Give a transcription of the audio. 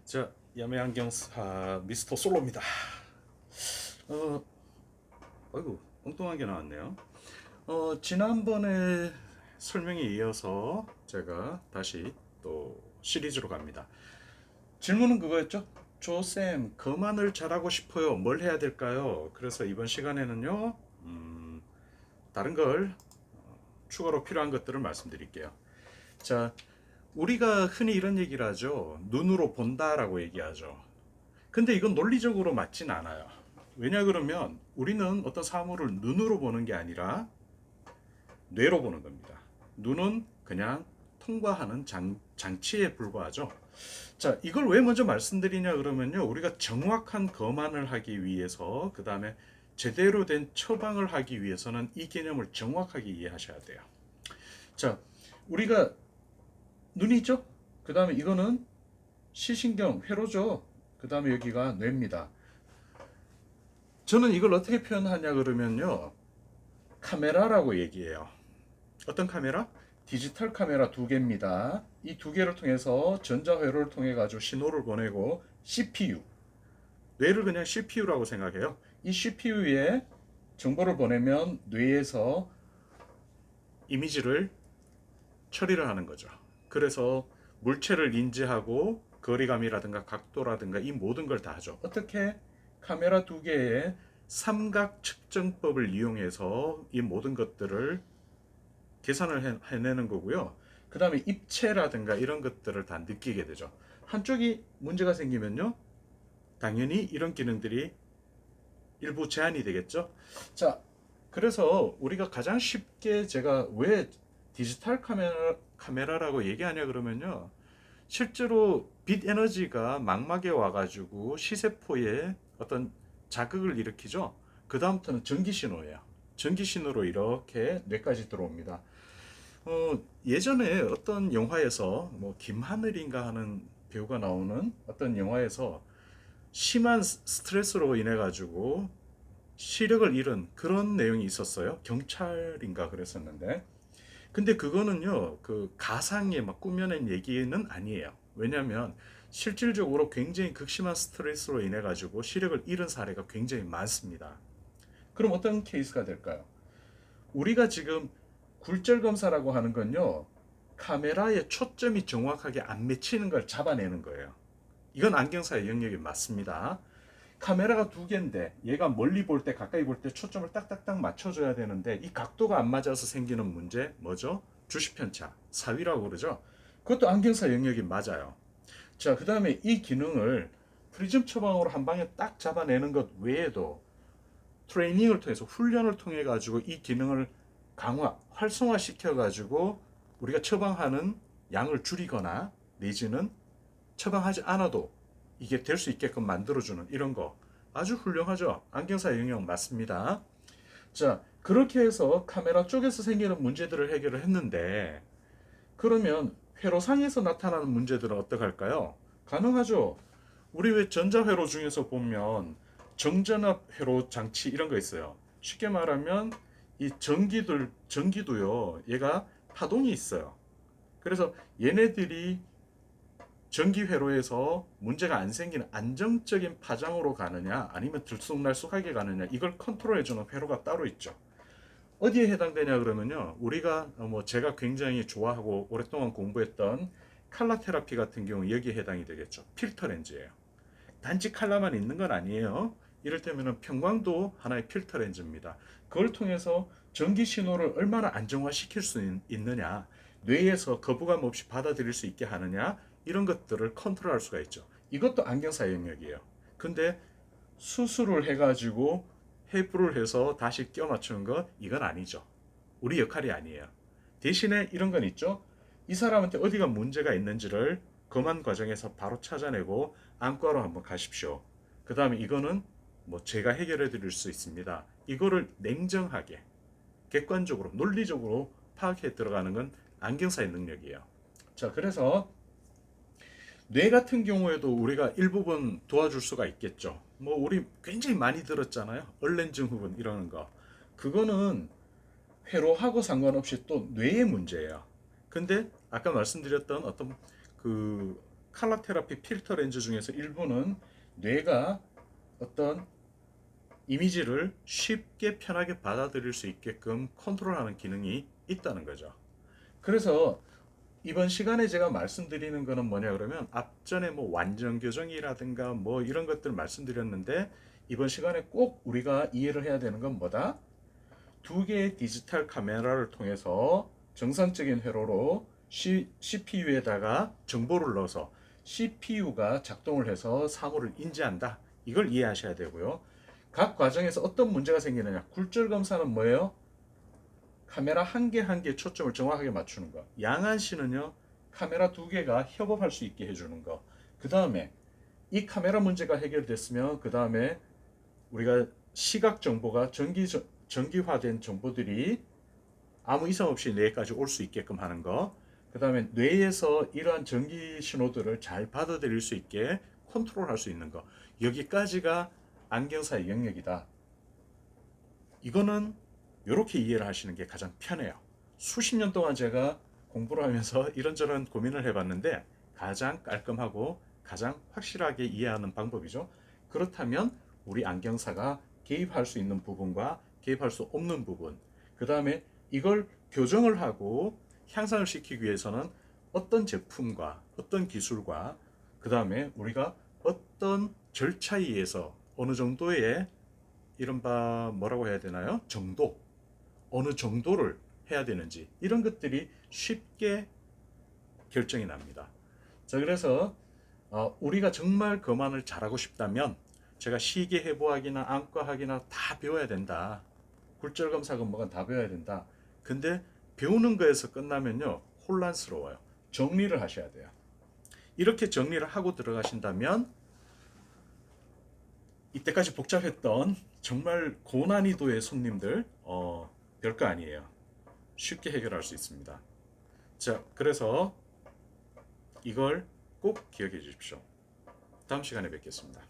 자, 야매안경사 미스터 솔로입니다. 어, 아이고, 엉뚱한 게 나왔네요. 지난번에 설명에 이어서 제가 다시 또 시리즈로 갑니다. 질문은 그거였죠? 조쌤, 그만을 잘하고 싶어요. 뭘 해야 될까요? 그래서 이번 시간에는요, 다른 걸 추가로 필요한 것들을 말씀드릴게요. 자, 우리가 흔히 이런 얘기를 하죠. 눈으로 본다라고 얘기하죠. 근데 이건 논리적으로 맞진 않아요. 왜냐 그러면 우리는 어떤 사물을 눈으로 보는 게 아니라 뇌로 보는 겁니다. 눈은 그냥 통과하는 장치에 불과하죠. 자, 이걸 왜 먼저 말씀드리냐 그러면요. 우리가 정확한 검안을 하기 위해서, 그 다음에 제대로 된 처방을 하기 위해서는 이 개념을 정확하게 이해하셔야 돼요. 자, 우리가 눈이 있죠? 그 다음에 이거는 시신경, 회로죠. 그 다음에 여기가 뇌입니다. 저는 이걸 어떻게 표현하냐 그러면요. 카메라라고 얘기해요. 어떤 카메라? 디지털 카메라 두 개입니다. 이 두 개를 통해서 전자회로를 통해 가지고 신호를 보내고 CPU, 뇌를 그냥 CPU라고 생각해요. 이 CPU에 정보를 보내면 뇌에서 이미지를 처리를 하는 거죠. 그래서 물체를 인지하고 거리감이라든가 각도라든가 이 모든 걸 다 하죠. 어떻게? 카메라 두 개의 삼각 측정법을 이용해서 이 모든 것들을 계산을 해내는 거고요. 그 다음에 입체라든가 이런 것들을 다 느끼게 되죠. 한쪽이 문제가 생기면요. 당연히 이런 기능들이 일부 제한이 되겠죠. 자, 그래서 우리가 가장 쉽게 제가 왜 디지털 카메라라고 얘기하냐 그러면요. 실제로 빛 에너지가 망막에 와가지고 시세포에 어떤 자극을 일으키죠. 그 다음부터는 전기 신호예요. 전기 신호로 이렇게 뇌까지 들어옵니다. 예전에 어떤 영화에서 뭐 김하늘인가 하는 배우가 나오는 어떤 영화에서 심한 스트레스로 인해 가지고 시력을 잃은 그런 내용이 있었어요. 경찰인가 그랬었는데. 근데 그거는요, 그 가상의 막 꾸며낸 얘기는 아니에요. 왜냐하면 실질적으로 굉장히 극심한 스트레스로 인해 가지고 시력을 잃은 사례가 굉장히 많습니다. 그럼 어떤 케이스가 될까요? 우리가 지금 굴절 검사라고 하는 건요, 카메라에 초점이 정확하게 안 맺히는 걸 잡아내는 거예요. 이건 안경사의 영역이 맞습니다. 카메라가 두 개인데 얘가 멀리 볼 때 가까이 볼 때 초점을 딱딱딱 맞춰줘야 되는데 이 각도가 안 맞아서 생기는 문제 뭐죠? 주시편차, 사위라고 그러죠. 그것도 안경사 영역이 맞아요. 자, 그 다음에 이 기능을 프리즘 처방으로 한 방에 딱 잡아내는 것 외에도 트레이닝을 통해서 훈련을 통해 가지고 이 기능을 강화, 활성화 시켜 가지고 우리가 처방하는 양을 줄이거나 내지는 처방하지 않아도 이게 될 수 있게끔 만들어주는 이런 거 아주 훌륭하죠. 안경사 영역 맞습니다. 자, 그렇게 해서 카메라 쪽에서 생기는 문제들을 해결을 했는데 그러면 회로상에서 나타나는 문제들은 어떡할까요? 가능하죠. 우리 왜 전자회로 중에서 보면 정전압 회로 장치 이런 거 있어요. 쉽게 말하면 이 전기도요. 얘가 파동이 있어요. 그래서 얘네들이 전기 회로에서 문제가 안 생기는 안정적인 파장으로 가느냐 아니면 들쑥날쑥하게 가느냐 이걸 컨트롤해 주는 회로가 따로 있죠. 어디에 해당되냐 그러면요. 우리가 뭐 제가 굉장히 좋아하고 오랫동안 공부했던 칼라 테라피 같은 경우 여기에 해당이 되겠죠. 필터 렌즈예요. 단지 칼라만 있는 건 아니에요. 이를테면 평광도 하나의 필터 렌즈입니다. 그걸 통해서 전기 신호를 얼마나 안정화시킬 수 있느냐, 뇌에서 거부감 없이 받아들일 수 있게 하느냐, 이런 것들을 컨트롤할 수가 있죠. 이것도 안경사 영역이에요. 근데 수술을 해가지고 해부를 해서 다시 껴 맞추는 거 이건 아니죠. 우리 역할이 아니에요. 대신에 이런 건 있죠. 이 사람한테 어디가 문제가 있는지를 검안 과정에서 바로 찾아내고 안과로 한번 가십시오. 그 다음에 이거는 뭐 제가 해결해 드릴 수 있습니다. 이거를 냉정하게 객관적으로 논리적으로 파악해 들어가는 건 안경사의 능력이에요. 자, 그래서 뇌 같은 경우에도 우리가 일부분 도와줄 수가 있겠죠. 뭐 우리 굉장히 많이 들었잖아요. 얼렌증후군 이러는 거. 그거는 회로하고 상관없이 또 뇌의 문제예요. 근데 아까 말씀드렸던 어떤 그 칼라 테라피 필터 렌즈 중에서 일부는 뇌가 어떤 이미지를 쉽게 편하게 받아들일 수 있게끔 컨트롤하는 기능이 있다는 거죠. 그래서 이번 시간에 제가 말씀드리는 거는 뭐냐 그러면 앞전에 뭐 완전 교정이라든가 뭐 이런 것들 말씀드렸는데 이번 시간에 꼭 우리가 이해를 해야 되는 건 뭐다? 두 개의 디지털 카메라를 통해서 정상적인 회로로 CPU에다가 정보를 넣어서 CPU가 작동을 해서 사물을 인지한다. 이걸 이해하셔야 되고요. 각 과정에서 어떤 문제가 생기느냐. 굴절 검사는 뭐예요? 카메라 한 개 한 개 초점을 정확하게 맞추는 거. 양한 씨는요, 카메라 두 개가 협업할 수 있게 해주는 거. 그 다음에 이 카메라 문제가 해결됐으면 그 다음에 우리가 시각 정보가 전기화된 정보들이 아무 이상 없이 뇌까지 올 수 있게끔 하는 거. 그 다음에 뇌에서 이러한 전기 신호들을 잘 받아들일 수 있게 컨트롤할 수 있는 거. 여기까지가 안경사의 영역이다. 이거는 이렇게 이해를 하시는 게 가장 편해요. 수십 년 동안 제가 공부를 하면서 이런저런 고민을 해봤는데 가장 깔끔하고 가장 확실하게 이해하는 방법이죠. 그렇다면 우리 안경사가 개입할 수 있는 부분과 개입할 수 없는 부분, 그 다음에 이걸 교정을 하고 향상을 시키기 위해서는 어떤 제품과 어떤 기술과 그 다음에 우리가 어떤 절차에 의해서 어느 정도의 이른바 뭐라고 해야 되나요? 정도, 어느 정도를 해야 되는지 이런 것들이 쉽게 결정이 납니다. 자, 그래서 우리가 정말 거만을 잘하고 싶다면 제가 시계 해부학이나 안과학이나 다 배워야 된다. 굴절 검사 근무가 다 배워야 된다. 근데 배우는 거에서 끝나면요 혼란스러워요. 정리를 하셔야 돼요. 이렇게 정리를 하고 들어가신다면 이때까지 복잡했던 정말 고난이도의 손님들 별거 아니에요. 쉽게 해결할 수 있습니다. 자, 그래서 이걸 꼭 기억해 주십시오. 다음 시간에 뵙겠습니다.